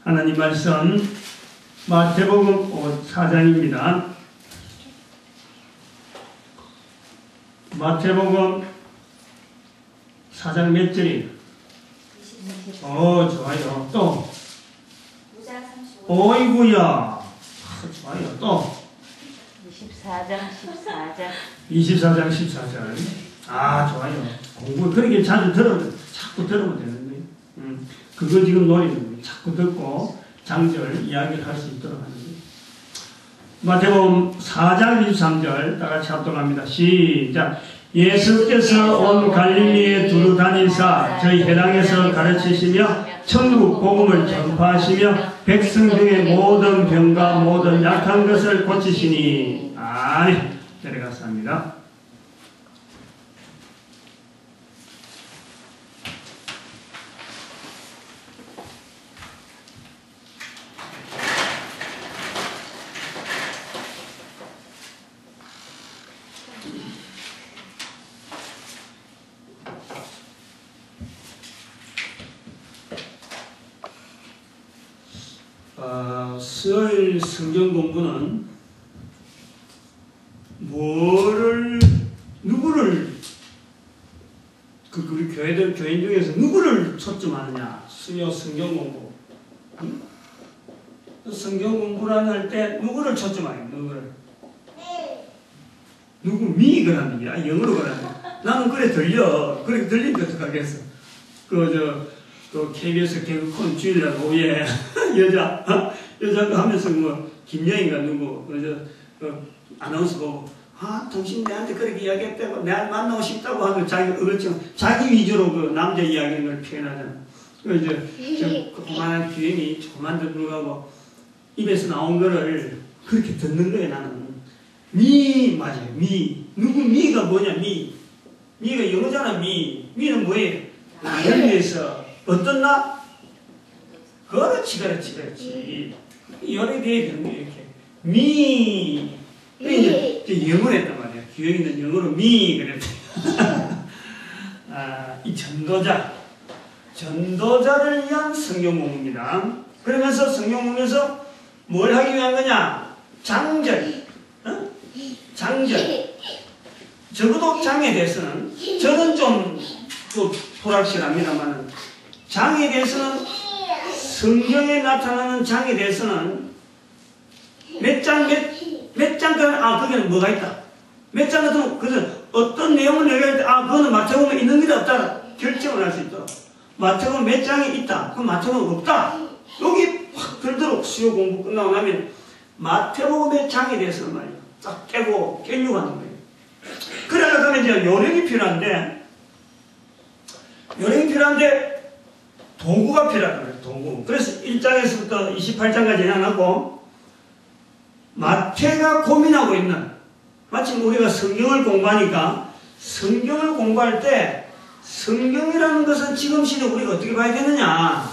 하나님 말씀 마태복음 4장입니다. 마태복음 4장 몇 절이? 좋아요. 또 어이구야. 좋아요. 또 24장 14절. 좋아요. 공부 그렇게 자꾸 들으면 되는데 그거 지금 노리는 거예요. 자꾸 듣고 장절 이야기를 할 수 있도록 하는 거예요. 마태복음 4장 23절 다 같이 합독합니다. 시작. 예수께서 온 갈릴리에 두루 다니사 저희 회당에서 가르치시며 천국 복음을 전파하시며 백성 중에 모든 병과 모든 약한 것을 고치시니. 아멘. 내려갔습니다. 수요일 성경 공부는 누구를 우리 교인 중에서 누구를 초점하느냐? 수요 성경 공부. 성경 공부를 할 때 누구를 초점하냐? 누구 미 그러는 게 영어로 그러는. 나는 그래 들리니까 어떡하겠어. KBS 개그콘 주일날 오후에 여자가 하면서 김영희가 누구 아나운서 보고 당신 내한테 그렇게 이야기했다고 내가 만나고 싶다고 하면 자기 위주로 남자 이야기를 표현하잖아. 그만한 귀행이 조금만 더 불구하고 입에서 나온 거를 그렇게 듣는 거예요. 나는 맞아요. 누구 미가 뭐냐? 미가 영어잖아. 미는 뭐예요? 나를 위해서 어떤 나? 그렇지. 열에 대해 되는 거예요, 이렇게. 이제 영어를 했단 말이야. 기영이는 영어로 그랬대. 이 전도자를 위한 성경 공부입니다. 그러면서 성경 공부에서 뭘 하기 위한 거냐? 장절. 적어도 장에 대해서는, 저는 좀 불확실합니다만, 장에 대해서는, 성경에 나타나는 장에 대해서는 거기는 뭐가 있다. 몇 장 같은 그래서 어떤 내용을 얘기할 때 그거는 마태복음에 있는 게 없다 결정을 할 수 있도록. 마태복음 몇 장이 있다. 그럼 마태복음 없다. 여기 확 들도록 수요 공부 끝나고 나면 마태복음의 장에 대해서는 말이야. 딱 깨고 깰려고 하는 거예요. 그러려면 이제 요령이 필요한데 도구가 필요한 거예요. 도구. 그래서 1장에서부터 28장까지 해놨고 마태가 고민하고 있는, 마침 우리가 성경을 공부하니까 성경을 공부할 때 성경이라는 것은 지금 시대 우리가 어떻게 봐야 되느냐,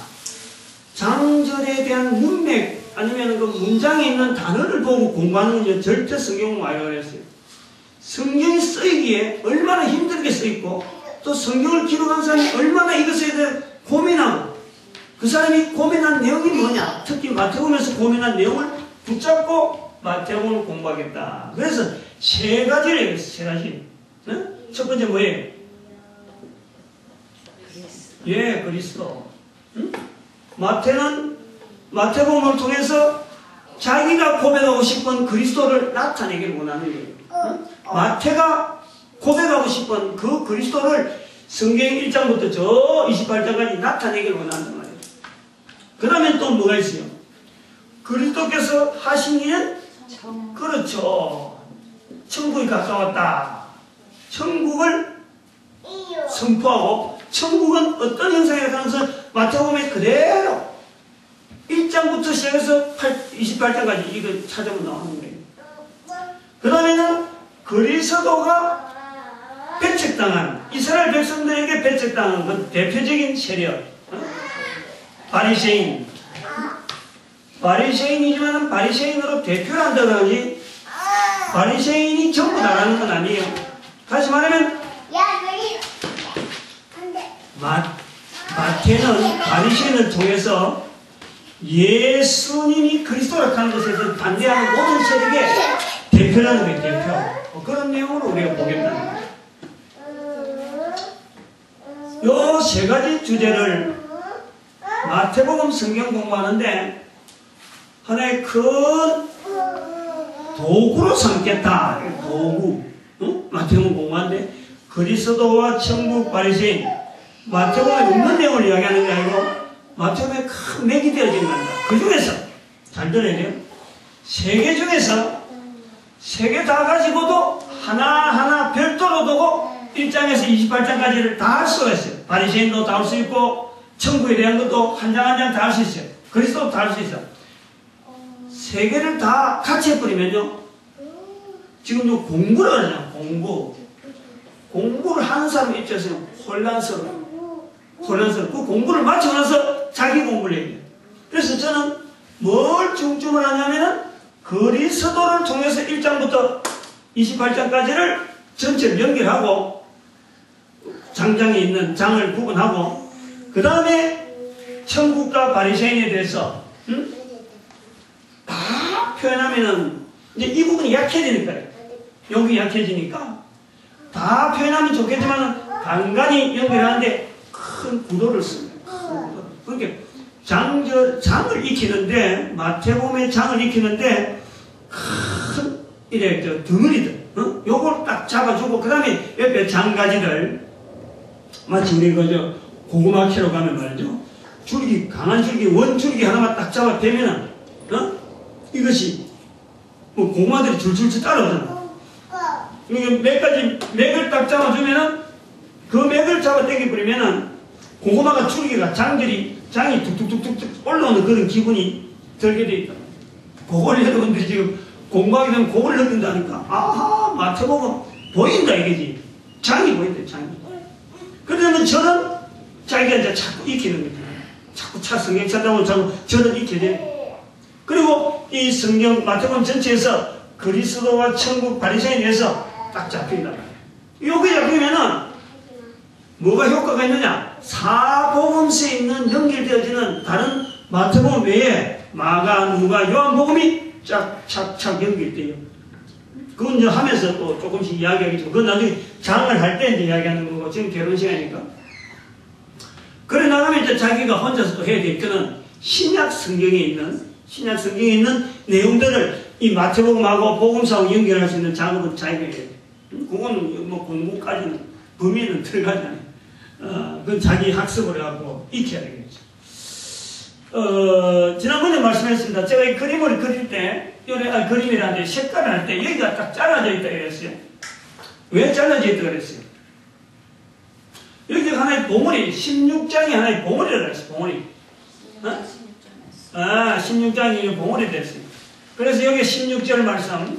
장절에 대한 문맥 아니면 그 문장에 있는 단어를 보고 공부하는 건 절대 성경을 말이라고 그랬어요. 성경이 쓰이기에 얼마나 힘들게 쓰였고 또 성경을 기록한 사람이 얼마나 이것에 대해 고민하고 그 사람이 고민한 내용이 뭐냐, 특히 마태복음에서 고민한 내용을 붙잡고 마태복음을 공부하겠다. 그래서 세 가지를 얘기했어요. 세 가지. 첫 번째 뭐예요? 그리스도. 마태는 마태복음을 통해서 자기가 고백하고 싶은 그리스도를 나타내기를 원하는 거예요. 마태가 고백하고 싶은 그 그리스도를 성경 1장부터 저 28장까지 나타내기를 원한단 말이에요. 그 다음에 또 뭐가 있어요? 그리스도께서 하신 일은 그렇죠. 천국이 가까웠다. 천국을 선포하고, 천국은 어떤 형상이라고 하면서 마태복음에 그대로 1장부터 시작해서 28장까지 이거 찾아보면 나오는 거예요. 그 다음에는 그리스도가 배척당한, 이스라엘 백성들에게 배척당한 그 대표적인 세력, 바리새인이지만 바리새인으로 대표를 한다고 하니 바리새인이 전부 다라는 건 아니에요. 다시 말하면 마태는 바리새인을 통해서 예수님이 그리스도라고 하는 것에서 반대하는 모든 세력의 대표라는 거예요. 대표. 그런 내용으로 우리가 보겠다. 요 세 가지 주제를 마태복음 성경 공부하는데 하나의 큰 도구로 삼겠다. 도구. 마태복음 공부하는데 그리스도와 천국 바리새인 마태복음에 없는 내용을 이야기하는 게 아니고 마태복음에 큰 맥이 되어지는 겁니다. 그 중에서 잘 들어야 돼요. 세 개 중에서 세 개 다 가지고도 하나하나 별도로 두고 1장에서 28장까지를 다 할 수가 있어요. 바리새인도 다 할 수 있고 천국에 대한 것도 한 장 한 장 다 할 수 있어요. 그리스도도 다 할 수 있어요. 세 개를 다 같이 해버리면요. 지금 요 공부를 하잖아요. 공부를 하는 사람 입장에서는 혼란스러워. 그 공부를 마치고 나서 자기 공부를 해야 돼요. 그래서 저는 뭘 중점을 하냐면은 그리스도를 통해서 1장부터 28장까지를 전체를 연결하고 장장에 있는 장을 구분하고 그 다음에 천국과 바리새인에 대해서 다 표현하면은 이제 이 부분이 약해지니까요. 여기 약해지니까 다 표현하면 좋겠지만 간간히 연결하는데 큰 구도를 씁니다. 그러니까 장을 익히는데 마태복음의 장을 익히는데 큰 이래 덩어리들 요걸 딱 잡아주고 그 다음에 옆에 장가지를 마치 우리 그저 고구마 캐러 가면 말이죠. 줄기 강한 줄기 원줄기 하나만 딱 잡아 대면은 이것이 뭐 고구마들이 줄줄줄 따라오잖아. 몇 가지 맥을 딱 잡아주면은 그 맥을 잡아 당겨버리면은 고구마가 줄기가 장이 툭툭툭툭 올라오는 그런 기분이 들게 돼 있다. 그걸 여러분들이 지금 공부하게 되면 그걸 느낀다니까. 아하, 마태복음 보인다 이거지. 장이 보인다, 장이. 그러면 저는 자기가 이제 자꾸 익히는 거지. 자꾸 성경 찾다 보면 저는 익혀야 돼. 그리고 이 성경 마태복음 전체에서 그리스도와 천국 바리새인에 대해서 딱 잡힌다. 요게 잡히면은 뭐가 효과가 있느냐? 사복음서에 있는 연결되어지는 다른 마태복음 외에 마가, 누가, 요한복음이 착착착 연결돼요. 그건 이제 하면서 또 조금씩 이야기하겠지만 그건 나중에 장을 할 때 이제 이야기하는 거고 지금 결혼 시간이니까. 그래 나가면 이제 자기가 혼자서 또 해야 될 거는 신약 성경에 있는 내용들을 이 마태복음하고 복음서하고 연결할 수 있는 작업은 자기가 해야 돼. 그거는 뭐 공부까지는 범위는 들어가잖아요. 그건 자기 학습을 해갖고 익혀야 되겠죠. 지난번에 말씀했습니다. 제가 이 그림을 그릴 때, 그림이라는데 색깔을 할 때 여기가 딱 잘라져 있다 그랬어요. 왜 잘라져 있다 그랬어요? 여기가 하나의 봉우리, 16장이 하나의 봉우리라고 했어요. 봉우리. 16장이 봉우리 됐어요. 그래서 여기 16절 말씀,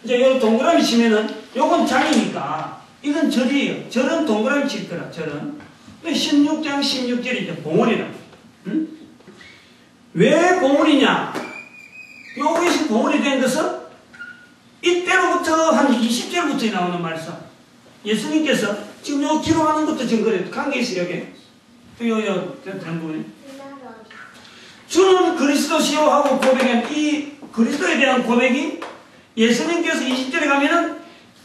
이제 요 동그라미 치면은 요건 장이니까 이건 절이에요. 절은 동그라미 칠 거라, 절은. 16장 16절이 이제 봉우리라. 왜 봉우리냐? 여기서 봉우리 된 것은 이때로부터 한 20절부터 나오는 말씀. 예수님께서 지금 요 기록하는 것도 증거래요. 관계 있어요, 여기. 된 부분에. 주는 그리스도시요 하고 고백한 이 그리스도에 대한 고백이 예수님께서 20절에 가면은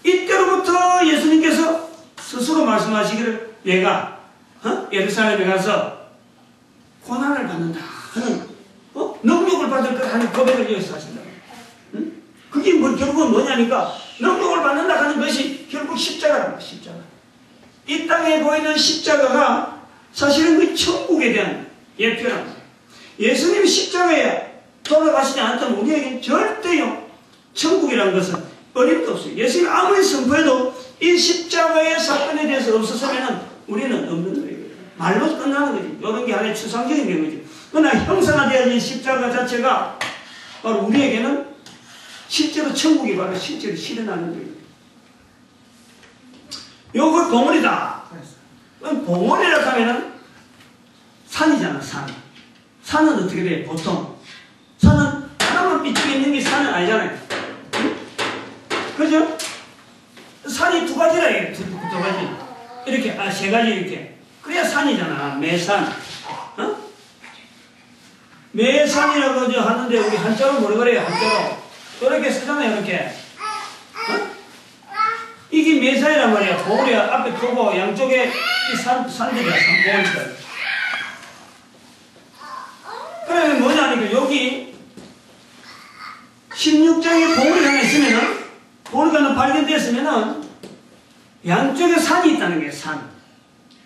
이때로부터 예수님께서 스스로 말씀하시기를 내가 예루살렘에 가서 고난을 받는다 하는 능력을 받을 것 하는 고백을 여기서 하신다. 그게 결국은 뭐냐니까 능력을 받는다 하는 것이 결국 십자가랍니다. 십자가. 이 땅에 보이는 십자가가 사실은 그 천국에 대한 예표랍니다. 예수님이 십자가에 돌아가시지 않았다면 우리에게는 절대요 천국이라는 것은 어림도 없어요. 예수님이 아무리 선포해도 이 십자가의 사건에 대해서 없었으면 우리는 없는 거예요. 말로 끝나는 거지. 이런 게 하나의 추상적인 경우지. 그러나 형상화되어진 십자가 자체가 바로 우리에게는 실제로 천국이 바로 실제로 실현하는 거예요. 요거 봉우리다. 봉우리라고 하면은 산이잖아, 산. 산은 어떻게 돼? 보통. 산은 하나만 삐뚤게 있는 게 산은 아니잖아요. 응? 그죠? 산이 두 가지라 해요. 두 가지. 이렇게, 세 가지 이렇게. 그래야 산이잖아. 매산. 매산이라고 하는데 우리 한자로 뭐라 그래요? 한자로 이렇게 쓰잖아요. 이렇게 어? 이게 매산이란 말이야. 보울이 앞에 크고 양쪽에 이 산들이야. 산보울들. 그러면 뭐냐니까 여기 16장에 보울이 하나 있으면은 보울이 하나 발견됐으면은 양쪽에 산이 있다는 거예요. 산.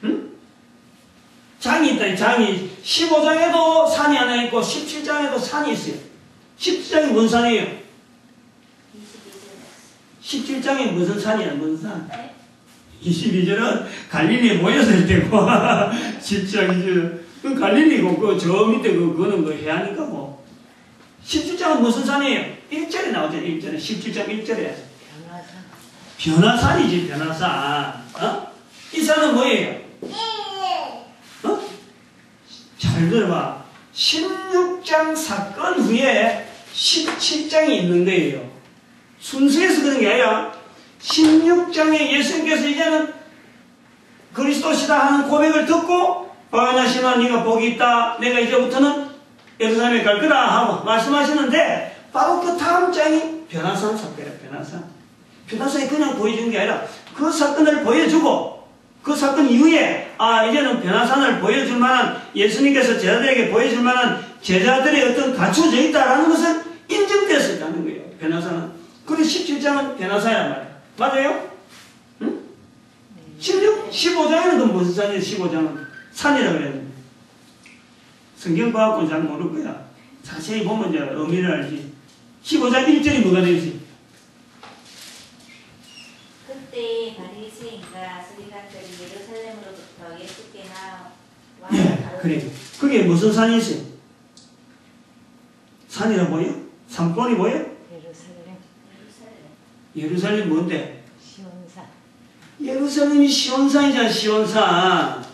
응? 장이 있다. 장이 15장에도 산이 하나 있고 17장에도 산이 있어요. 17장이 뭔 산이에요? 17장에 무슨 산이야? 무슨 산? 22절은 갈릴리에 모였을 때고 17장이죠. 그 갈릴리고 그 저 밑에 그거는 그 해안인가 뭐. 17장은 무슨 산이에요? 1절에 나오죠. 1절에 17장 1절에 변화산이지. 변화산. 어? 이 산은 뭐예요? 어? 잘 들어봐. 16장 사건 후에 17장이 있는 거예요. 순서에서 그런 게 아니라 16장에 예수님께서 이제는 그리스도시다 하는 고백을 듣고 바나시나 네가 복이 있다. 내가 이제부터는 예루살렘에 갈 거다 하고 말씀하시는데 바로 그 다음 장이 변화산 사건이에요. 변화산. 변화산이 그냥 보여준 게 아니라 그 사건을 보여주고 그 사건 이후에 이제는 변화산을 보여줄 만한 예수님께서 제자들에게 보여줄 만한 제자들의 어떤 갖춰져 있다라는 것을 인정되었다는 거예요. 변화산은. 그리고 17장은 변화산이란 말이에요. 맞아요? 응? 15장에는 또 무슨 산이에요? 15장은 산이라고 그래야 됩니다. 성경 봐갖고 잘 모를 거야. 자세히 보면 이제 의미를 알지. 15장 1절이 뭐가 되지? 그때 바리새인과 서기관들이 예루살렘으로부터 예수께 나와 예, 그래. 그게 무슨 산이 있어요? 산이라 보여? 산본이 보여? 예루살렘 뭔데? 시온산. 예루살렘이 시온산이잖아. 시온산.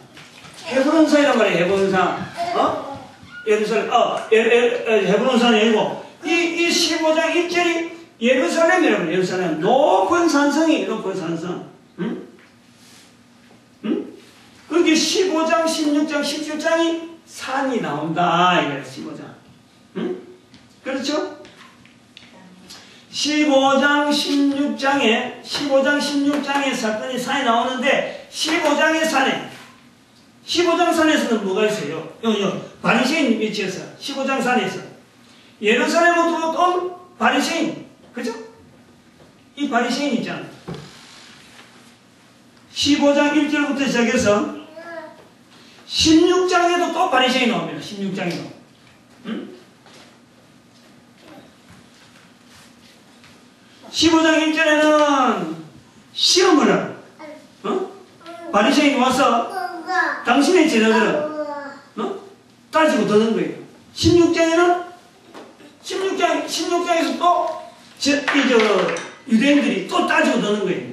헤브론산이란 말이야. 헤브론산. 어? 예루살렘. 헤브론산이 아니고 이 15장 1절이 예루살렘이라고 해요. 예루살렘. 높은 산성이 높은 산성. 응? 응? 그렇게 15장, 16장, 17장이 산이 나온다. 이거야. 15장. 응? 그렇죠? 15장, 16장에 사건이 산이 나오는데 15장의 산에 15장 산에서는 뭐가 있어요? 바리새인 위치에서 15장 산에서 예루살렘으로 온 바리새인, 그죠? 이 바리새인 있잖아. 15장 1절부터 시작해서 16장에도 또 바리새인이 나옵니다. 16장에도. 응? 15장 1절에는 시험을 하고, 바리새인이 와서 당신의 제자들은 따지고 드는 거예요. 16장에서 또 유대인들이 또 따지고 드는 거예요.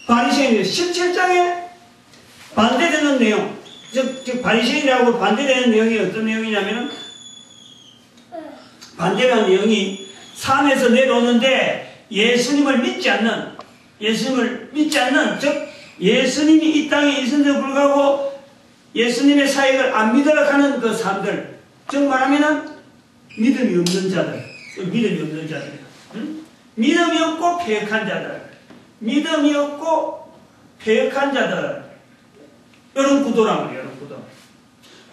바리새인이 17장에 반대되는 내용, 즉 바리새인이라고 반대되는 내용이 어떤 내용이냐면은 반대되는 내용이 산에서 내려오는데 예수님을 믿지 않는, 즉 예수님이 이 땅에 있음에도 불구하고 예수님의 사역을 안 믿으라 하는 그 사람들, 즉 말하면은 믿음이 없는 자들, 응? 믿음이 없고 패역한 자들, 이런 구도란 말이에요. 이런 구도.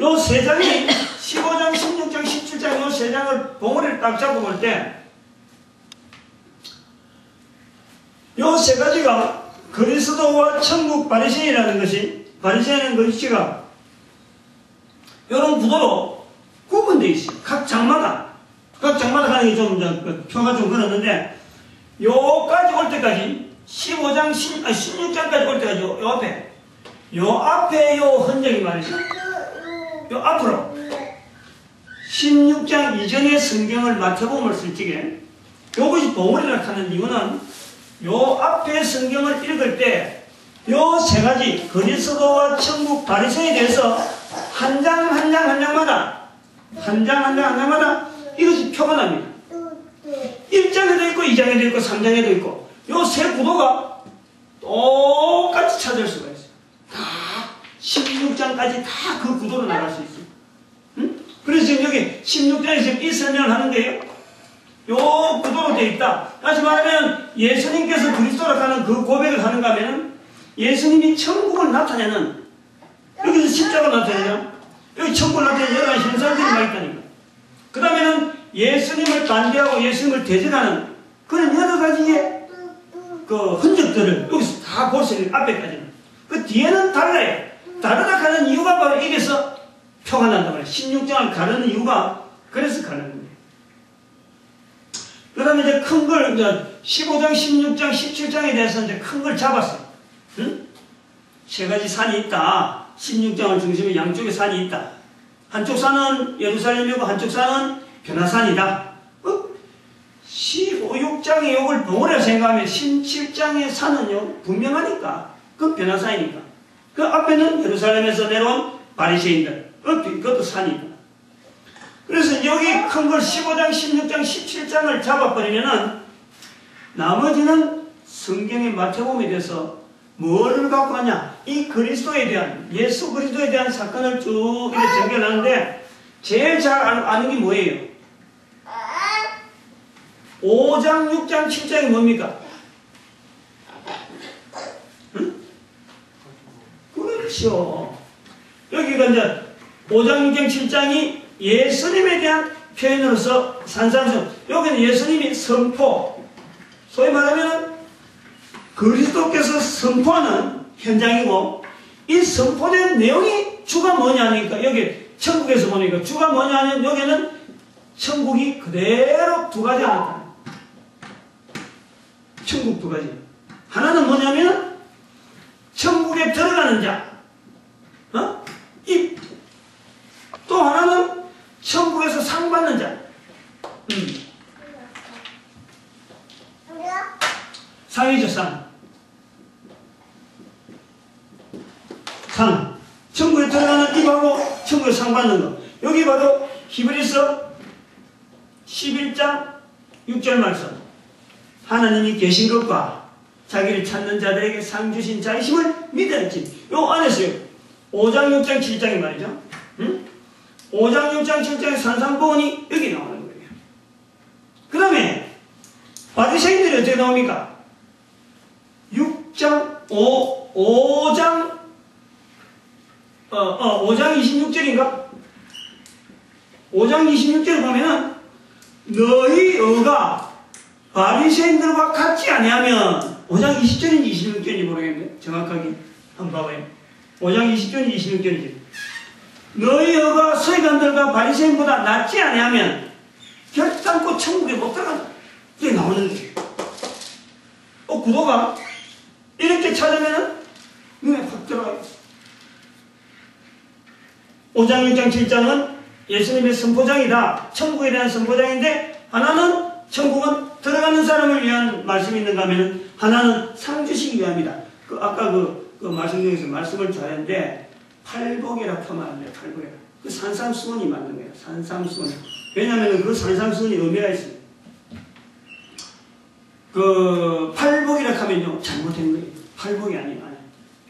요 세 장이 15장, 16장, 17장 요 세 장을 봉우리를 딱 잡아볼 때 요 세 가지가 그리스도와 천국 바리새인이라는 것이, 바리새인은 것이가 이런 구도로 구분되어 있어요. 각 장마다 가는 게 좀 표가 좀 그렇는데 요까지 올 때까지 16장까지 올 때까지 요 앞에 요 흔적이 말이죠. 요 앞으로 16장 이전의 성경을 맞춰보면 솔직히 요것이 봉우리라 하는 이유는 요 앞에 성경을 읽을 때 요 세 가지 그리스도와 천국 바리새인에 대해서 한 장마다 이것이 표가 납니다. 1장에도 있고 2장에도 있고 3장에도 있고 요 세 구도가 똑같이 찾을 수가 있어요. 다 16장까지 다 그 구도로 나갈 수 있어요. 응? 그래서 지금 여기 16장에서 이 설명을 하는데요. 요 구도로 되어 있다. 다시 말하면 예수님께서 그리스도라 하는 그 고백을 하는가 하면 예수님이 천국을 나타내는, 여기서 십자가 나타내냐, 여기 천국을 나타내는 여러 가지 현상들이 많이 있다니까. 그 다음에는 예수님을 반대하고 예수님을 대적하는 그런 여러 가지의 그 흔적들을 여기서 다 볼 수 있는, 앞에까지는. 그 뒤에는 달라요. 다르다 하는 이유가 바로 이래서 표가 난단 말이에요. 16장을 가르는 이유가 그래서 가르는 거예요. 그 다음에 이제 큰 걸, 이제 15장, 16장, 17장에 대해서 이제 큰 걸 잡았어요. 응? 세 가지 산이 있다. 16장을 중심으로 양쪽에 산이 있다. 한쪽 산은 예루살렘이고 한쪽 산은 변화산이다. 15, 6장의 욕을 덩어리라 생각하면 17장의 산은요, 분명하니까. 그건 변화산이니까. 그 앞에는 예루살렘에서 내려온 바리새인들. 그것도 산이다. 그래서 여기 큰 걸 15장, 16장, 17장을 잡아버리면은 나머지는 성경의 마태복음에 대해서 뭐를 갖고 하냐? 이 그리스도에 대한, 예수 그리스도에 대한 사건을 쭉 이렇게 전개하는데 제일 잘 아는 게 뭐예요? 5장, 6장, 7장이 뭡니까? 응? 그렇죠. 여기가 이제 5장, 6장, 7장이 예수님에 대한 표현으로서 산상수. 여기는 예수님이 선포, 소위 말하면 그리스도께서 선포하는 현장이고, 이 선포된 내용이 주가 뭐냐 하니까 여기 천국에서 보니까 주가 뭐냐 하면 여기는 천국이 그대로 두 가지 나타나요. 천국 두 가지. 하나는 뭐냐면 천국에 들어가는 자, 또 하나는 천국에서 상 받는 자. 상이죠, 상. 상. 천국에 들어가는 입하고 천국에 상 받는 거. 여기 바로 히브리서 11장 6절 말씀. 하나님이 계신 것과 자기를 찾는 자들에게 상 주신 자이심을 믿어야지. 요 안에서요. 5장, 6장, 7장이 말이죠. 5장, 6장, 7장의 산상보원이 여기 나오는 거예요. 그 다음에 바리새인들이 어떻게 나옵니까? 5장 26절인가? 5장 26절을 보면은 너희 의가 바리새인들과 같지 아니하면, 5장 20절인지 26절인지 모르겠는데 정확하게 한번 봐봐요. 5장 20절인지 26절인지. 너희 의가 서기관들과 바리새인보다 낫지 아니하면 결단코 천국에 못 들어간다. 이게 나오는 거예요. 구도가 이렇게 찾으면은 눈에 확 들어가요. 5장, 6장, 7장은 예수님의 선포장이다. 천국에 대한 선포장인데, 하나는 천국은 들어가는 사람을 위한 말씀이 있는가 하면 하나는 상 주시기 위함이다. 아까 그 말씀 중에서 말씀을 잘했는데 팔복이라 하면 안 돼요. 팔복이라. 그 산상수훈이 맞는 거예요. 산상수훈. 왜냐하면 그 산상수훈이 의미가 있어요. 그 팔복이라 하면요, 잘못된 거예요. 팔복이 아니에요.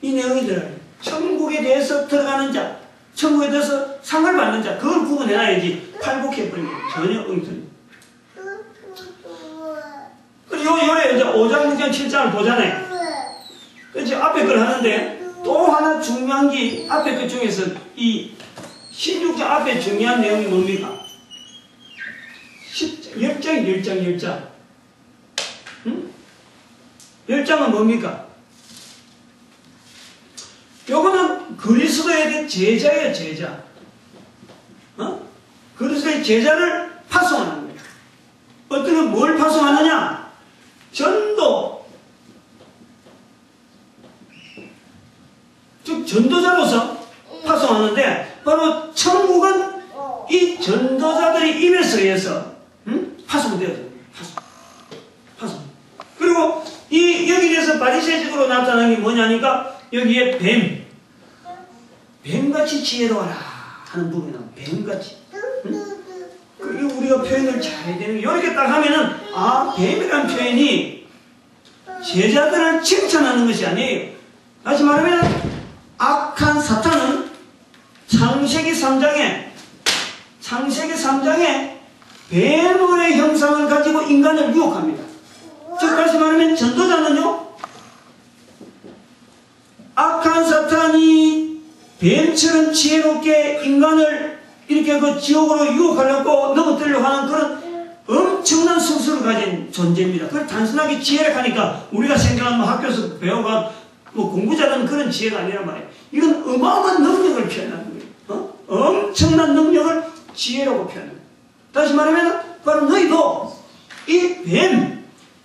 이 내용이 들어가요. 천국에 대해서 들어가는 자, 천국에 대해서 상을 받는 자, 그걸 구분해놔야지 팔복해버린 거예요. 전혀 엉터리. 그리고 요래 이제 5장, 6장, 7장을 보잖아요. 그래서 앞에 걸 하는데, 또 하나 중요한 게 앞에 것 중에서 이 16장 앞에 중요한 내용이 뭡니까? 10장. 응? 10장은 뭡니까? 요거는 그리스도에 대한 제자예요, 제자. 그리스도의 제자를 파송하는 거예요. 어떻게 뭘 파송하느냐? 전도. 즉 전도자로서 파송하는데, 바로 천국은 이 전도자들의 입에서 의해서 파송되어져요. 파송. 그리고 여기에서 바리새인적으로 나타나는 게 뭐냐니까, 여기에 뱀같이 지혜로워라 하는 부분이 나와요. 뱀같이. 그리고 우리가 표현을 잘해야 되는 게, 이렇게 딱 하면은, 뱀이라는 표현이 제자들을 칭찬하는 것이 아니에요. 다시 말하면 악한 사탄은 창세기 3장에 창세기 3장에 뱀의 형상을 가지고 인간을 유혹합니다. 즉 다시 말하면 전도자는요, 악한 사탄이 뱀처럼 지혜롭게 인간을 이렇게 그 지옥으로 유혹하려고 넘어뜨리려고 하는 그런 엄청난 수술을 가진 존재입니다. 그걸 단순하게 지혜라 하니까 우리가 생각하는 뭐 학교에서 배워가 뭐 공부 잘하는 그런 지혜가 아니란 말이에요. 이건 어마어마한 능력을 표현하는 거예요. 엄청난 능력을 지혜라고 표현합니다. 다시 말하면 바로 너희도 이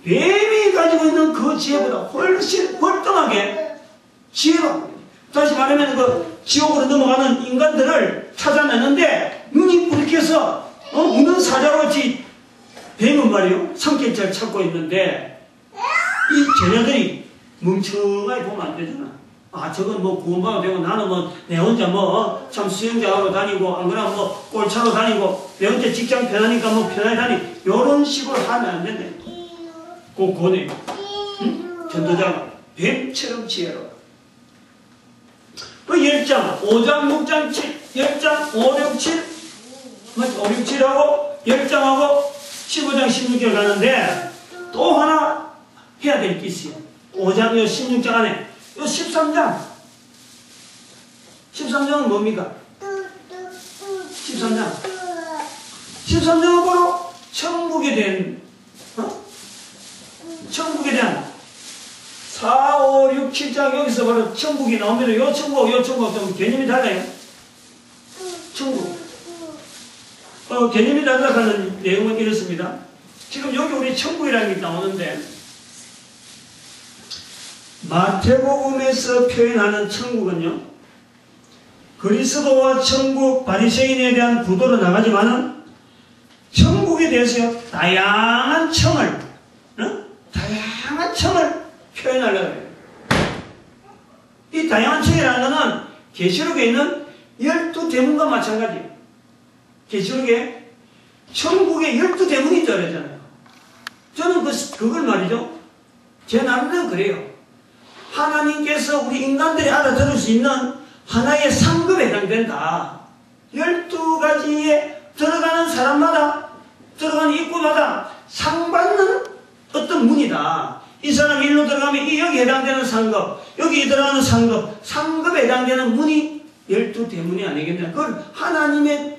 뱀이 가지고 있는 그 지혜보다 훨씬 월등하게 지혜로운, 다시 말하면 그 지옥으로 넘어가는 인간들을 찾아내는데 눈이 불켜서 우는 사자같이 뱀은 말이요 성격잘 찾고 있는데 이 제자들이 멍청하게 보면 안 되잖아. 아 저건 뭐 구원받아도 되고 나는 뭐 내 혼자 뭐 참 수영장하러 다니고 안 그러면 뭐 꼴차로 다니고 내 혼자 직장 편하니까 뭐 편하게 다니 요런 식으로 하면 안 된대. 꼭 고네. 응? 전도자가 뱀처럼 지혜로워. 그 10장, 5장, 6장, 7, 10장, 5, 6, 7, 5, 6, 7하고 10장하고 15장, 16절 가는데 또 하나 해야 될 게 있어요. 5장, 16장 안에 요 13장. 13장은 뭡니까? 13장. 13장은 바로 천국에 대한, 천국에 대한 4, 5, 6, 7장 여기서 바로 천국이 나옵니다. 요 천국 좀 개념이 달라요. 천국. 개념이 달라가는 내용은 이렇습니다. 지금 여기 우리 천국이라는 게 나오는데 마태복음에서 표현하는 천국은요, 그리스도와 천국, 바리새인에 대한 구도로 나가지만은 천국에 대해서요 다양한 청을 표현하려고 해요. 이 다양한 청이라는 것은 계시록에 있는 12대문과 마찬가지예요. 계시록에 천국에 12대문이 있다고 그러잖아요. 저는 그걸 말이죠, 제 나름대로 그래요. 하나님께서 우리 인간들이 알아들을 수 있는 하나의 상급에 해당된다. 12가지에 들어가는 사람마다, 들어가는 입구마다 상받는 어떤 문이다. 이 사람이 일로 들어가면 여기 해당되는 상급, 여기 들어가는 상급, 상급에 해당되는 문이 12대문이 아니겠냐. 그걸 하나님의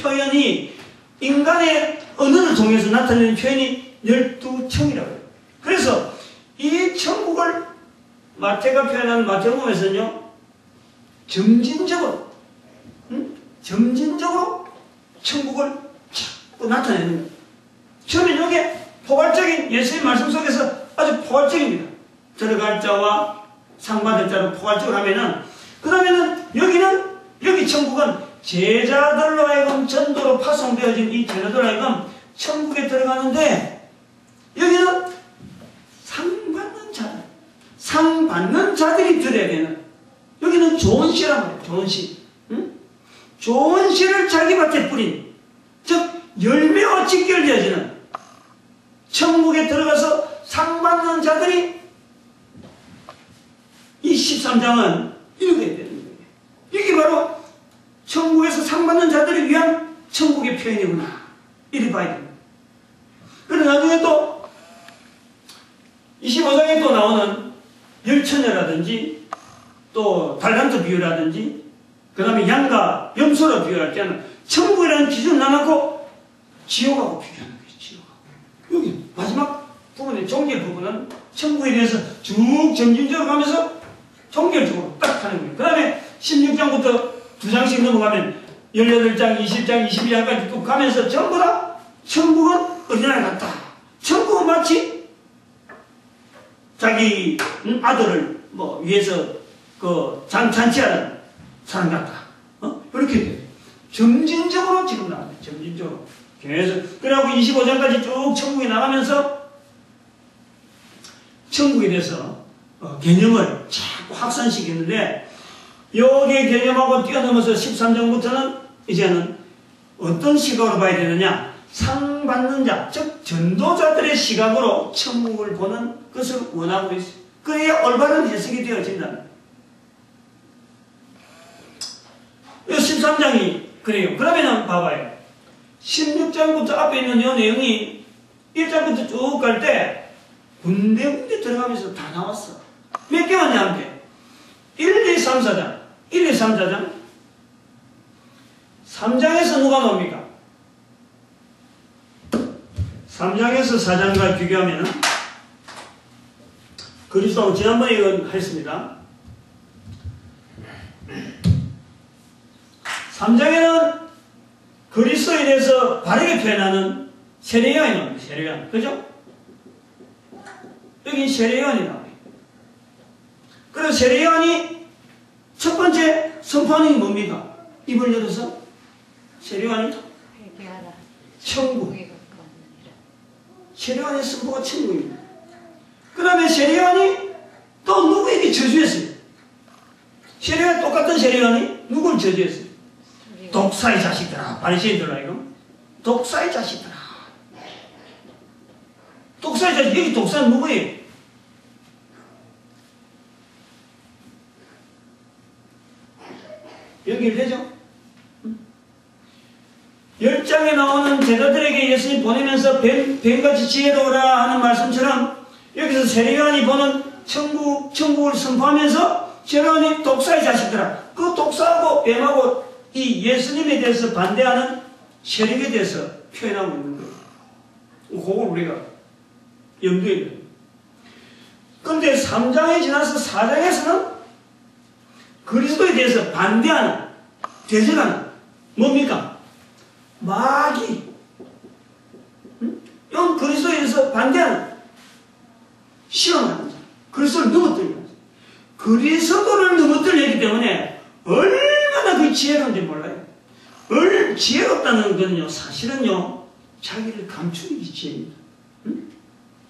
표현이 인간의 언어를 통해서 나타내는 표현이 12청이라고 해요. 그래서 이 천국을 마태가 표현하는 마태복음에서는요, 점진적으로 천국을 자꾸 나타내는 거예요. 처음에 이게 포괄적인 예수의 말씀 속에서 아주 포괄적입니다. 들어갈 자와 상받을 자로 포괄적으로 하면은, 그 다음에는 여기 천국은 제자들로 하여금 전도로 파송되어진 이 제자들로 하여금 천국에 들어가는데, 여기는 상 받는 자들이 들어야 되는, 여기는 좋은 씨란 말이에요. 좋은 씨. 좋은 씨를 자기 밭에 뿌린, 즉 열매와 직결되어지는 천국에 들어가서 상 받는 자들이 이 13장은 읽어야 되는 거예요. 이게 바로 천국에서 상 받는 자들을 위한 천국의 표현이구나. 이리 봐야 됩니다. 그리고 나중에 또 25장에 또 나오는 열처녀라든지 또 달란트 비유라든지 그 다음에 양과 염소로 비유할 때는 천국이라는 기준을 나눠놓고 지옥하고 비교하는 거예요. 지옥하고. 여기 마지막 부분의 종결 부분은 천국에 대해서 쭉 점진적으로 가면서 종결적으로 딱 하는 거예요. 그 다음에 16장부터 2장씩 넘어가면 18장, 20장, 22장까지 쭉 가면서 전부 다 천국은 어디나 같다. 천국은 마치 자기 아들을 위해서 잔치하는 사람 같다. 이렇게 돼요. 점진적으로 지금 나갑니다. 점진적으로. 계속. 그래갖고 25장까지 쭉 천국에 나가면서 천국에 대해서 개념을 자꾸 확산시키는데, 여기에 개념하고 뛰어넘어서 13장부터는 이제는 어떤 시각으로 봐야 되느냐? 상 받는 자, 즉 전도자들의 시각으로 천국을 보는 것을 원하고 있어요. 그래야 올바른 해석이 되어진다. 13장이 그래요. 그러면은 봐봐요. 16장부터 앞에 있는 이 내용이 1장부터 쭉 갈 때 군데군데 들어가면서 다 나왔어. 몇 개 왔냐면 1, 2, 3, 4장 1, 2, 3, 4장 3장에서 누가 나옵니까? 3장에서 4장과 비교하면 그리스도 지난번에 이건 했습니다. 3장에는 그리스도에 대해서 바르게 표현하는 세례요한이 나옵니다. 세례요한. 그죠? 여기 세례요한이 나와요. 그래서 세례요한이 첫 번째 선포하는 게 뭡니까? 입을 열어서 세례요한이 천국. 세례요한의 선포가 천국입니다. 그 다음에 세례요한이 또 누구에게 저주했어요? 세례요한 똑같은 세례요한이 누굴 저주했어요? 독사의 자식들아. 바리새인들아 이거. 독사의 자식들아. 독사의 자식. 여기 독사는 누구예요? 연결되죠? 10장에 나오는 제자들에게 예수님 보내면서 뱀같이 지혜로우라 하는 말씀처럼 여기서 세례요한이 보는 천국을 선포하면서 세례요한이 독사의 자식들아. 그 독사하고 뱀하고 이 예수님에 대해서 반대하는 세력에 대해서 표현하고 있는 거예요. 그걸 우리가 염두에 둬요. 그런데 3장에 지나서 4장에서는 그리스도에 대해서 반대하는, 대적하는, 뭡니까? 마귀. 이건 그리스도에 대해서 반대하는, 시험하는 자. 그리스도를 넘어뜨리는 자. 그리스도를 넘어뜨리기 때문에 얼마나 그 지혜로운지 몰라요. 지혜롭다는 건요, 사실은요, 자기를 감추기 지혜입니다.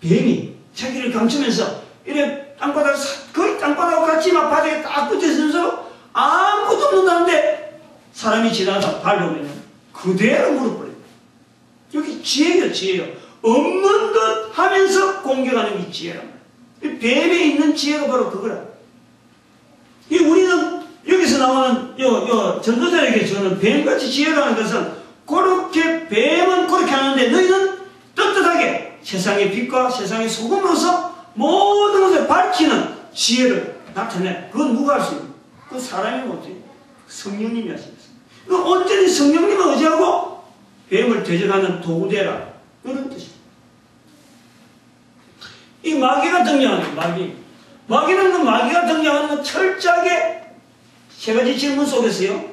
뱀이 자기를 감추면서 이래 땅바닥, 거의 땅바닥과 같이 막 바닥에 딱 붙어있으면서 아무것도 없는다는데 사람이 지나가다 밟으면 그대로 무릎 꿇어요. 여기 지혜예요, 지혜요. 없는 듯 하면서 공격하는 게 지혜란 말이에요. 뱀에 있는 지혜가 바로 그거라. 우리는 여기서 나오는 전도자에게 주는 뱀같이 지혜라는 것은 그렇게 뱀은 그렇게 하는데 너희는 떳떳하게 세상의 빛과 세상의 소금으로서 모든 것을 밝히는 지혜를 나타내. 그건 누가 할 수 있는? 그 사람이 못해요. 성령님이 하시겠습니다. 그 온전히 성령님을 의지하고 뱀을 대적하는 도구대라. 그런 뜻입니다. 이 마귀가 등장하는 마귀. 마귀는 마귀가 등장하는 건 철저하게 세 가지 질문 속에서요,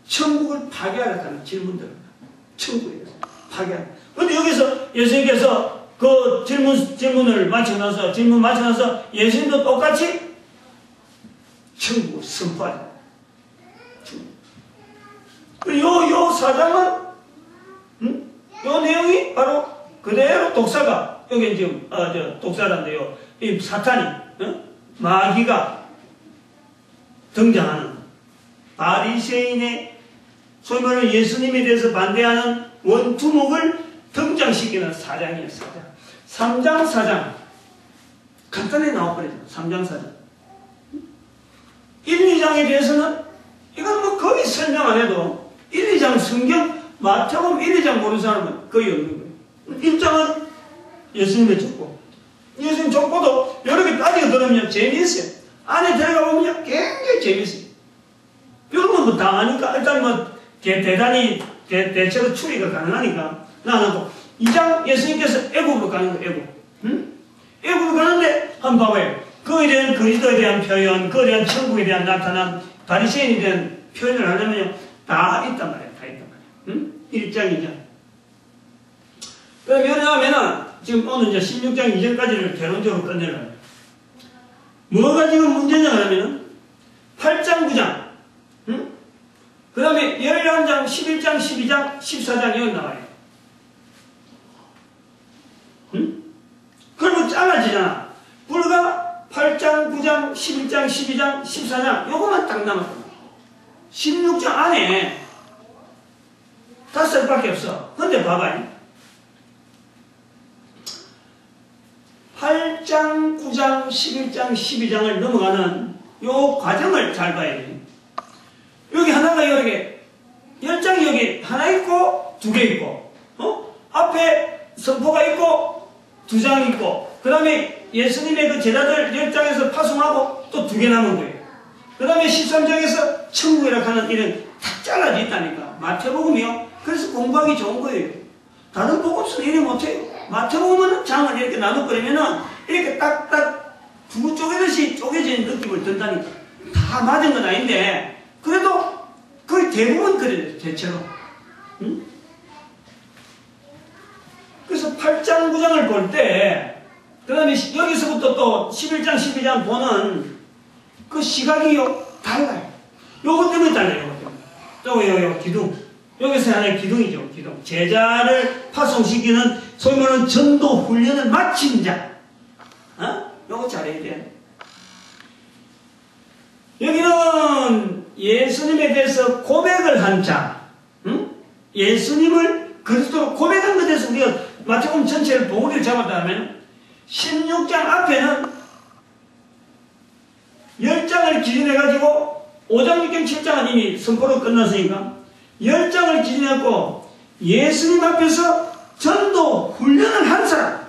천국을 파괴하겠다는 질문들입니다. 천국에 대해서 파괴하는. 그런데 여기서 예수님께서 그 질문을 마치고 나서 예수님도 똑같이 천국을 선포하죠. 요 사장은, 요 내용이 바로 그대로 독사가, 여기 지금, 독사란데요. 이 사탄이, 마귀가 등장하는 바리새인의 소위 말하는 예수님에 대해서 반대하는 원투목을 등장시키는 4장이에요. 3장, 4장 간단히 나와버리죠. 3장, 4장 1, 2장에 대해서는 이건 뭐 거의 설명 안 해도 1, 2장 성경 마태복음 1, 2장 모르는 사람은 거의 없는 거예요. 1장은 예수님의 족보, 예수님 족보도 여러 개 따지고 들으면 재미있어요. 안에 들어가 보면 굉장히 재미있어요. 여러분 뭐 다 아니까 일단 뭐 대단히 대체로 추리가 가능하니까 나는 2장 예수님께서 애국으로 가는 거예요. 애국. 애국으로 가는데 한번 봐봐요. 그에 대한 그리스도에 대한 표현, 그에 대한 천국에 대한 나타남, 바리새인에 대한 표현을 하려면요 다 있단 말이에요. 다 있단 말이에요. 1장, 2장. 그럼 왜냐하면은 지금 오늘 이제 16장 2절까지를 개론적으로 끝내려고. 뭐가 지금 문제냐 하면은 8장, 9장, 그 다음에 11장, 11장, 12장, 14장 여기 나와요. 그러면 잘라지잖아. 불과 8장, 9장, 11장, 12장, 14장 요거만 딱 남았거든. 16장 안에 5밖에 없어. 근데 봐봐요. 8장, 9장, 11장, 12장을 넘어가는 요 과정을 잘 봐야 돼요. 여기 하나가 이렇게 1장이 여기 하나 있고 2개 있고, 앞에 선포가 있고 2장 있고, 그 다음에 예수님의 그 제자들 10장에서 파송하고 또 2개 남은 거예요. 그 다음에 13장에서 천국이라고 하는 이런 탁 잘라져 있다니까. 마태복음이요. 그래서 공부하기 좋은 거예요. 다른 복음서는 이래 못해요. 마태복음은 장을 이렇게 나눠버리면은 이렇게 딱딱 두 쪼개듯이 쪼개진 느낌을 든다니까. 다 맞은 건 아닌데, 그래도 거의 대부분 그래요, 대체로. 응? 그래서 8장, 9장을 볼 때, 그 다음에 여기서부터 또 11장, 12장 보는 그 시각이요, 달라요. 요것 때문에 달라요, 요것 때문에. 요 기둥. 여기서 하나의 기둥이죠, 기둥. 제자를 파송시키는, 소위 말하는 전도 훈련을 마친 자. 요거 잘해야 돼. 여기는 예수님에 대해서 고백을 한 자. 응? 예수님을 그리스도로 고백한 것에 대해서 우리가 마태복음 전체를 봉우리를 잡았다면 16장 앞에는 10장을 기준해가지고 5장, 6장, 7장은 이미 선포로 끝났으니까 10장을 기준해갖고 예수님 앞에서 전도 훈련을 한 사람.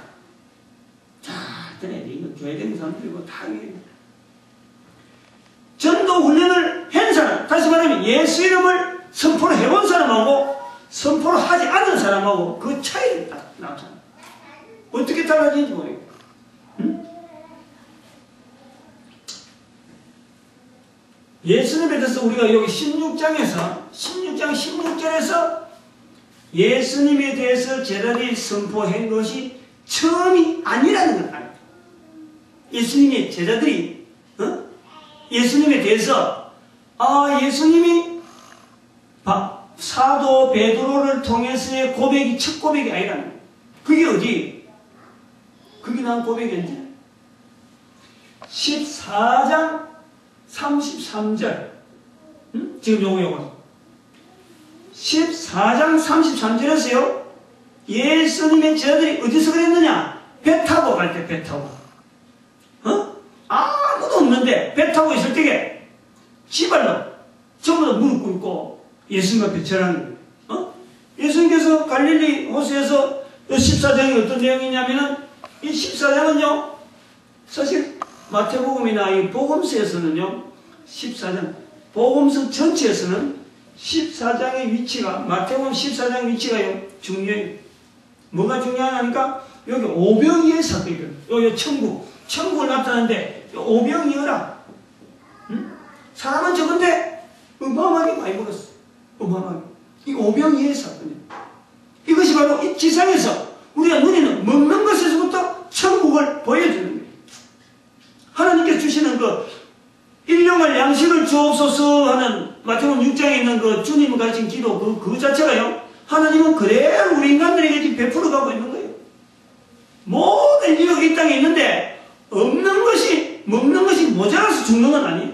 자, 이거 교회된 사람들이고 다 전도 훈련을 한 사람. 다시 말하면 예수 이름을 선포를 해본 사람하고 선포를 하지 않은 사람하고 그 차이를 딱 나타나. 어떻게 달라지는지 모르겠어요. 응? 예수님에 대해서 우리가 여기 16장 16절에서 예수님에 대해서 제자들이 선포한 것이 처음이 아니라는 걸 알아요. 예수님의 제자들이 예수님에 대해서 예수님이 사도 베드로를 통해서의 고백이 첫 고백이 아니라는 거예요. 그게 어디? 그게 난 고백인지 14장 33절. 지금 요거 14장 33절에서요 예수님의 제자들이 어디서 그랬느냐? 배 타고 갈 때 배 타고 아무도 없는데 배 타고 있을 때에 지발로 전부 다 무릎 꿇고 예수님 앞에 절하는 거예요. 예수님께서 갈릴리 호수에서 14장이 어떤 내용이냐면은 이 14장은요 사실 마태복음이나 이 복음서에서는요 14장 복음서 전체에서는 14장의 위치가 마태복음 14장 위치가요 중요해요. 뭐가 중요하냐니까 여기 오병이어의 사건이거든요. 여기 천국을 나타나는데 오병이어라. 사람은 적은데 어마어마하게 많이 먹었어. 어마어마하게. 이 오병이어의 사건이에요. 이것이 바로 이 지상에서 우리가 누리는 먹는 것에서부터 천국을 보여주는 거예요. 하나님께서 주시는 그 일용할 양식을 주옵소서 하는 마태복음 6장에 있는 그 주님을 가르친 기도 그 자체가요. 하나님은 그대로 우리 인간들에게 지금 베풀어 가고 있는 거예요. 모든 인류가 이 땅에 있는데 없는 것이 먹는 것이 모자라서 죽는 건 아니에요.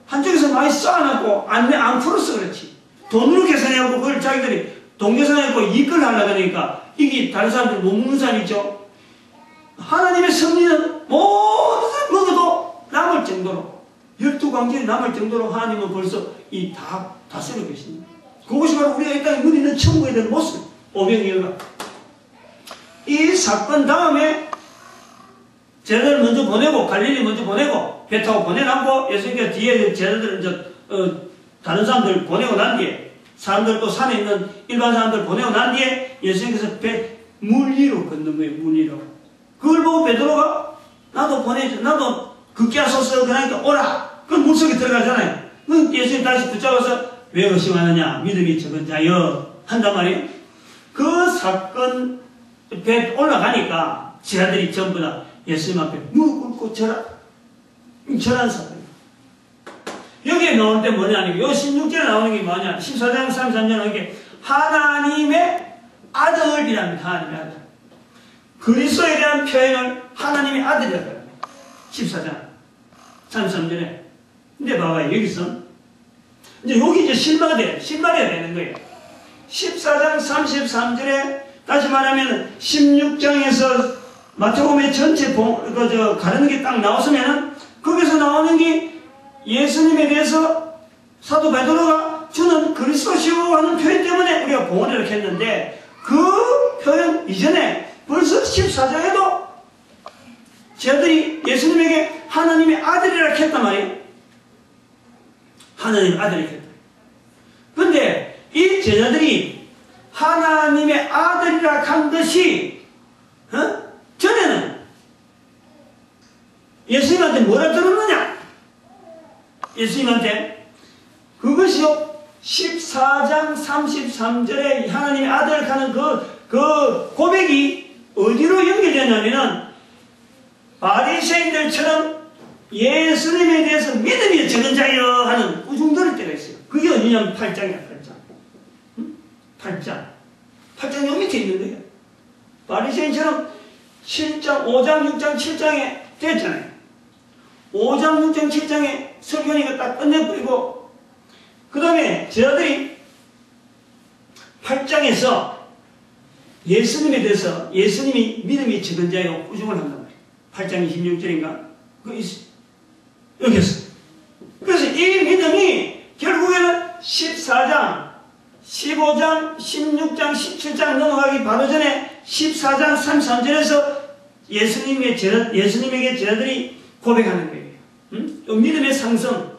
한쪽에서 많이 쌓아놨고 안 풀어서 그렇지. 돈으로 계산해갖고 그걸 자기들이 돈 계산해갖고 이익을 하려고 하니까 이게 다른 사람들 못 먹는 사람이 있죠. 하나님의 섭리는 모든 먹어도 남을 정도로 12광절이 남을 정도로 하나님은 벌써 다 쓰고 계십니다. 그것이 바로 우리가 이 땅에 누리는 천국에 대한 모습. 오병이어가 이 사건 다음에 제자들을 먼저 보내고 갈릴리 먼저 보내고 배 타고 보내놨고 예수님께서 뒤에 제자들을 이제 다른 사람들 보내고 난 뒤에 사람들 또 산에 있는 일반 사람들 보내고 난 뒤에 예수님께서 배 물 위로 걷는 거예요. 물 위로. 그걸 보고 베드로가 나도 보내줘. 나도 걷게 하소서. 그러니까 오라. 그럼 물속에 들어가잖아요. 그럼 예수님 다시 붙잡아서 왜 의심하느냐. 믿음이 적은 자여 한단 말이에요. 그 사건 배 올라가니까 제자들이 전부 다 예수님 앞에 무릎 꿇고 절한 사건이에요. 여기에 나오는 게 뭐냐. 요 16절에 나오는 게 뭐냐. 14장 33절 나오는 게 하나님의 아들이랍니다. 하나님의 아들. 그리스도에 대한 표현을 하나님의 아들이라고 합니다. 14장 33절에. 근데 봐봐요. 여기서 이제 여기 이제 실마리가 되는 거예요. 14장 33절에 다시 말하면 16장에서 마태복음의 전체 가르는 게 딱 나왔으면은 거기서 나오는 게 예수님에 대해서 사도 베드로가 주는 그리스도시오 하는 표현 때문에 우리가 봉헌을 이렇게 했는데 그 표현 이전에 벌써 14장에도 제자들이 예수님에게 하나님의 아들이라 했단 말이에요. 하나님의 아들이라 했다. 그런데 이 제자들이 하나님의 아들이라 한 것이 전에는 예수님한테 뭐라 들었느냐? 예수님한테 그것이요 14장 33절에 하나님의 아들을 하는 그 고백이 어디로 연결되냐면은 바리새인들처럼 예수님에 대해서 믿음이 적은 자여 하는 우중들을 때가 있어요. 그게 어디냐면 8장이야. 8장. 8장 요 밑에 있는 거예요. 바리새인처럼 7장, 5장, 6장, 7장에 됐잖아요. 5장, 6장, 7장에 설교니까 딱 끝내버리고 그 다음에 제자들이 8장에서 예수님에 대해서 예수님이 믿음이 적은 자여 우중을 한단 말이에요. 8장 26절인가? 여기였어요. 그래서 이 믿음이 결국에는 14장, 15장, 16장, 17장 넘어가기 바로 전에 14장 33절에서 예수님에게 제자들이 고백하는 거예요. 믿음의 상승.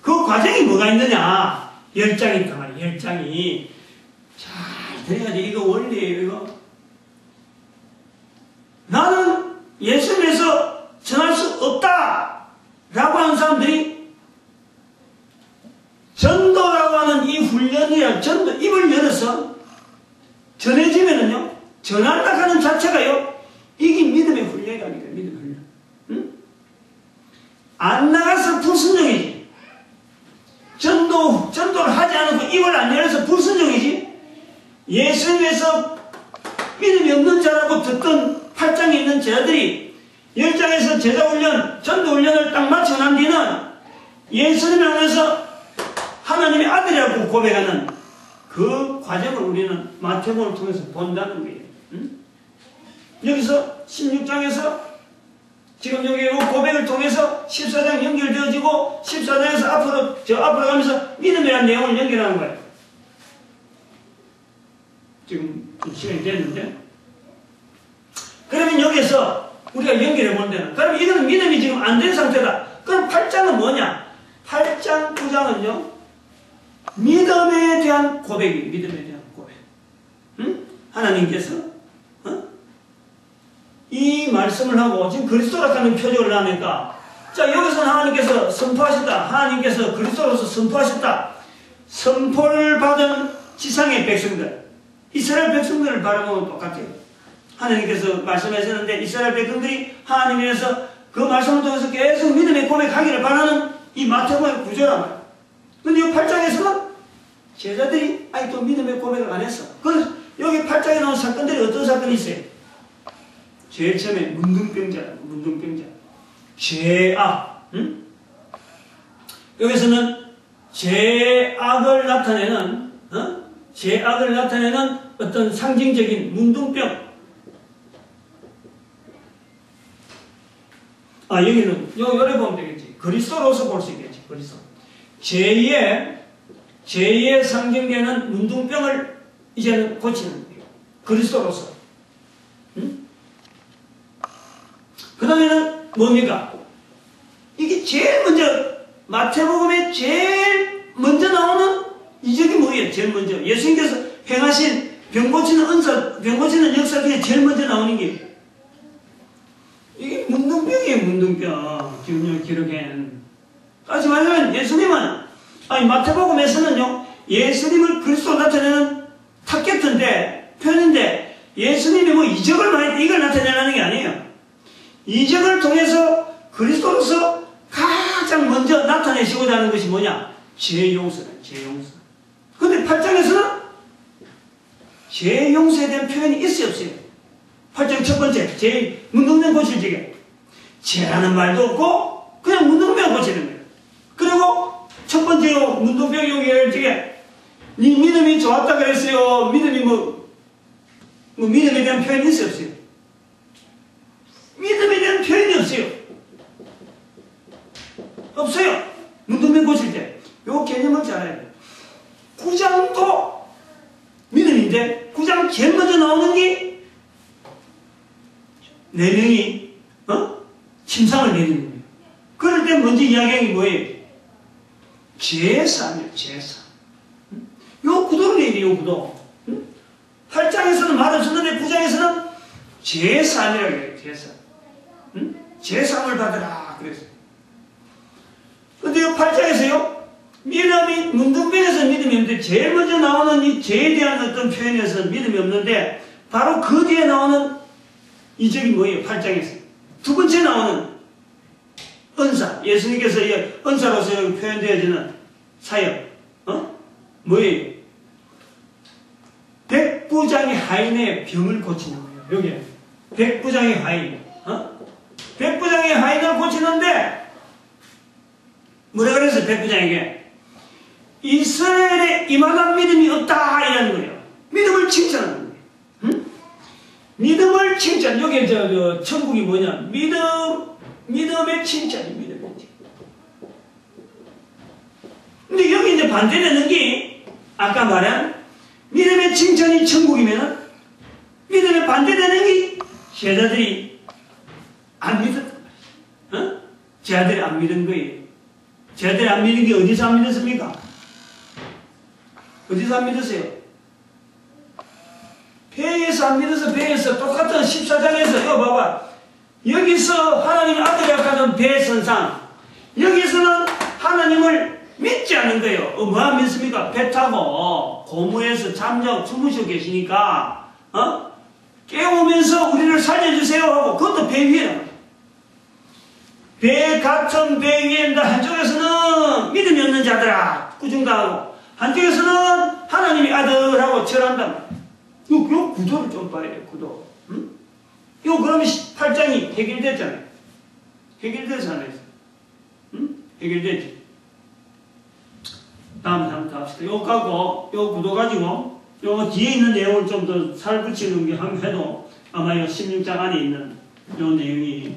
그 과정이 뭐가 있느냐? 10장이 있단 말이에요. 10장이. 잘 들어야지. 이거 원리예요, 이거. 나는 예수님에서 전할 수 없다! 라고 하는 사람들이 전도라고 하는 이 훈련이야. 전도, 입을 열어서 전해지면은요, 전한다 하는 자체가요, 이게 믿음의 훈련이라니까, 믿음의 훈련. 응? 안 나가서 불순종이지. 전도를 하지 않고 입을 안 열어서 불순종이지. 예수님에서 믿음이 없는 자라고 듣던 8장에 있는 제자들이 10장에서 제자훈련, 전도훈련을 딱 마치고 난 뒤는 예수님을 향해서 하나님의 아들이라고 고백하는 그 과정을 우리는 마태복음을 통해서 본다는 거예요. 응? 여기서 16장에서 지금 여기 고백을 통해서 14장 연결되어지고 14장에서 앞으로 가면서 믿음이라는 내용을 연결하는 거예요. 지금 시간이 됐는데 그러면 여기서 우리가 연결해 본 데는 그럼 이거는 믿음이 지금 안 된 상태다. 그럼 8장은 뭐냐? 8장 9장은요 믿음에 대한 고백이에요. 믿음에 대한 고백. 응? 하나님께서 이 말씀을 하고 지금 그리스도라 하는 표적을 하니까 자 여기서는 하나님께서 선포하셨다. 하나님께서 그리스도로서 선포하셨다. 선포를 받은 지상의 백성들 이스라엘 백성들을 바라보면 똑같아요. 하나님께서 말씀하셨는데 이스라엘 백성들이 하나님에서 그 말씀을 통해서 계속 믿음의 고백하기를 바라는 이 마태복음의 구조란 말이에요. 근데 이 8장에서는 제자들이 아직도 믿음의 고백을 안 했어. 그래서 여기 8장에 나온 사건들이 어떤 사건이 있어요? 제일 처음에 문둥병자. 죄악. 응? 여기서는 죄악을 나타내는 어떤 상징적인 문둥병. 여기는 요래 보면 되겠지. 그리스도로서 볼 수 있겠지. 그리스도. 죄의 상징되는 문둥병을 이제는 고치는 거예요. 그리스도로서. 응? 그 다음에는 뭡니까? 이게 제일 먼저 마태복음에 제일 먼저 나오는 이적이 뭐예요? 제일 먼저 예수님께서 행하신 병 고치는 역사 중에 제일 먼저 나오는 게 이게 문둥병이에요. 문둥병. 지금 여기 기록엔 다시 말하면 예수님은 마태복음에서는요 예수님을 그리스도 나타내는 타겟인데 표현인데 예수님이 뭐 이적을 많이 했다 이걸 나타내라는 게 아니에요. 이적을 통해서 그리스도로서 가장 먼저 나타내시고자 하는 것이 뭐냐? 죄 용서다. 죄 용서. 근데 8장에서는 죄 용서에 대한 표현이 있어요, 없어요? 8장 첫 번째, 죄 문둥병 고칠 적에 죄라는 말도 없고 그냥 문둥병 고치는 거예요. 그리고 첫 번째로 문둥병 용기할 적에 네 믿음이 좋았다 그랬어요. 믿음이 믿음에 대한 표현이 있어요, 없어요? 믿음에 대한 표현이 없어요. 없어요. 문둥병 고칠 때. 요 개념을 잘 알아야 돼. 9장도 믿음인데 9장 제일 먼저 나오는 게 4명이 침상을 내리는 거예요. 그럴 때 먼저 이야기하는 게 뭐예요? 제사예요. 제사. 요 구도를 얘기해요. 요 구도. 8장에서는 말 없었는데 9장에서는 제사라고 해요. 제사. 제사함을 받으라 그랬어요. 근데 요 8장에서요. 믿음이 문둥병에서 믿음이 없는데 제일 먼저 나오는 이 죄에 대한 어떤 표현에서 믿음이 없는데 바로 그 뒤에 나오는 이적이 뭐예요? 8장에서 두 번째 나오는 은사, 예수님께서 은사로서 표현되어지는 사역 뭐예요? 백부장의 하인의 병을 고치는 거예요. 여기 백부장의 하인 백부장의 하인을 고치는데 뭐라 그랬어요? 백부장에게 이스라엘에 이만한 믿음이 없다 이라는 거예요. 믿음을 칭찬하는 거예요. 믿음을 칭찬. 여기 천국이 뭐냐? 믿음의 칭찬이 믿음의 칭찬. 근데 여기 이제 반대되는 게 아까 말한 믿음의 칭찬이 천국이면은 믿음의 반대되는 게 제자들이 안 믿었단 말이에요. 제자들이 안 믿은 거예요. 제자들이 안 믿은 게 어디서 안 믿었습니까? 어디서 안 믿었어요? 배에서 안 믿어서 배에서 똑같은 14장에서 이거 봐봐. 여기서 하나님의 아들이라고 하는 배선상 여기서는 하나님을 믿지 않는 거예요. 뭐안 믿습니까? 배 타고 고무에서 주무시고 계시니까 깨우면서 우리를 살려주세요 하고 그것도 배 위에 배 같은 배 위에 한쪽에서는 믿음이 없는 자들아 꾸중당하고 한쪽에서는 하나님의 아들하고 절한다. 요 구도를 좀 봐야 돼요. 구도. 요 그러면 8장이 해결됐잖아요. 해결되잖아요. 해결되지. 다음 한번 합시다. 요 갖고 요 구도 가지고 요 뒤에 있는 내용을 좀 더 살붙이는 게 한번 해도 아마 요 16장 안에 있는 요 내용이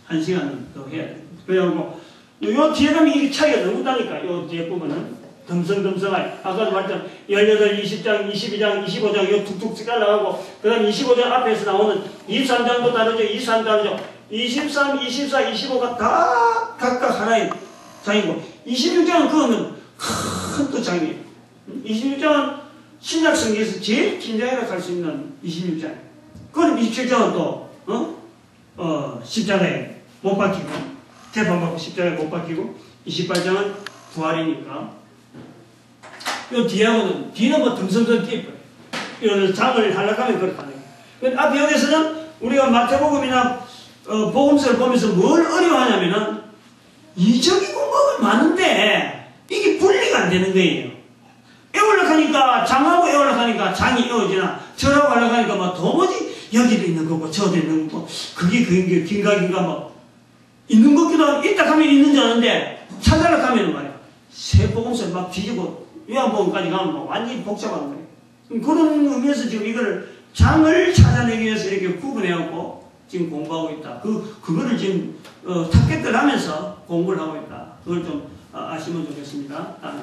1시간은 더 해야 돼요. 그래갖고 요 뒤에 가면 이 차이가 너무 나니까 요 뒤에 보면은 덤성덤성하게 아까도 말했던 18, 20장, 22장, 25장 이거 툭툭 깔라가고 그 다음 25장 앞에서 나오는 23장도 다르죠. 23장 다르죠. 23, 24, 25가 다 각각 하나의 장이고 26장은 그거는 큰 또 장이에요. 26장은 신약 성경에서 제일 긴장해라 할 수 있는 26장. 그럼 27장은 또 십자가에 못 박히고 재판받고 십자가에 못 박히고 28장은 부활이니까 요 뒤하고는, 뒤는 뭐 듬성듬성 뛰어버려요. 요 장을 하려고 하면 그렇게 하는 거예요. 앞에 여기서는 우리가 마태복음이나 복음서를 보면서 뭘 어려워하냐면은 이적인 공부가 많은데 이게 분리가 안 되는 거예요. 에올락하니까 장하고 에올락하니까 장이 에워지나 절하고 하려고 막 도무지 여기도 있는 거고 저도 있는 거고 그게 긴가긴가 뭐 있는 것기도 하고 있다 하면 있는 줄 아는데 찾아라 하면 말이야. 새 복음서를 막 뒤지고 요한복음까지 가면 뭐 완전히 복잡한 거예요. 그런 의미에서 지금 이걸 장을 찾아내기 위해서 이렇게 구분해갖고 지금 공부하고 있다. 그거를 지금 타겟들 하면서 공부를 하고 있다. 그걸 좀 아시면 좋겠습니다. 다음에.